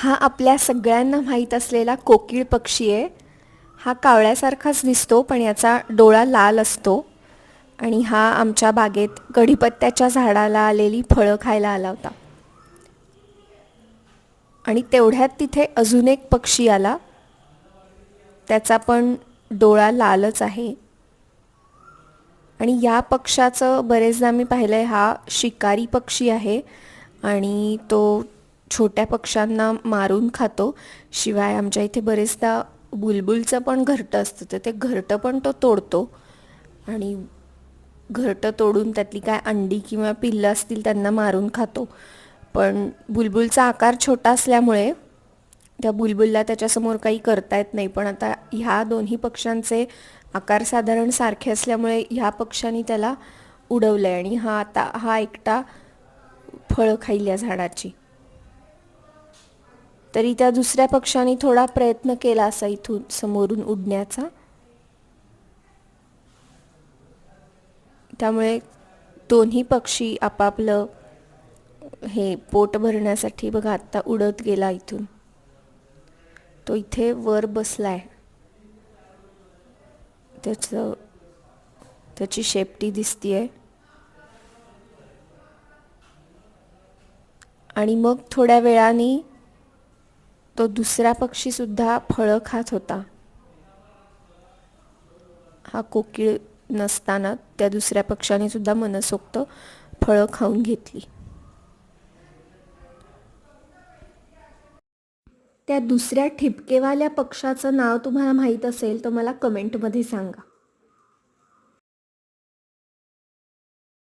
हा आपल्या सगळ्यांना माहीत असलेला कोकिळ पक्षी आहे. हा कावळ्यासारखाच दिसतो, पण याचा डोळा लाल असतो. आणि हा आमच्या बागेत कढीपत्त्याच्या झाडाला आलेली फळं खायला आला होता. आणि तेवढ्यात तिथे अजून एक पक्षी आला. त्याचा पण डोळा लालच आहे. आणि या पक्षाचं बरेचदा मी पाहिलं आहे, हा शिकारी पक्षी आहे आणि तो छोट्या पक्ष्यांना मारून खातो. शिवाय आमच्या इथे बरेचदा बुलबुलचं पण घरटं असतं, तर ते घरटं पण तो तोडतो आणि घरटं तोडून त्यातली काय अंडी किंवा पिल्लं असतील त्यांना मारून खातो. पण बुलबुलचा आकार छोटा असल्यामुळे त्या बुलबुलला त्याच्यासमोर काही करता येत नाही. पण आता ह्या दोन्ही पक्ष्यांचे आकार साधारण सारखे असल्यामुळे ह्या पक्ष्याने त्याला उडवलं आहे आणि हा एकटा फळं खाईल या झाडाची. तरी त्या दुसऱ्या पक्ष्याने थोडा प्रयत्न केला असा इथून समोरून उडण्याचा. त्यामुळे दोन्ही पक्षी आपापलं हे पोट भरण्यासाठी बघा आत्ता उडत गेला इथून. तो इथे वर बसलाय. त्याची शेपटी दिसतीये. आणि मग थोड्या वेळाने तो दुसरा पक्षी सुद्धा फळं खात होता. हा कोकिळ नसताना त्या दुसऱ्या पक्षाने सुद्धा मनसोक्त फळं खाऊन घेतली. त्या दुसऱ्या ठिपकेवाल्या पक्षाचं नाव तुम्हाला माहीत असेल तर मला कमेंटमध्ये सांगा.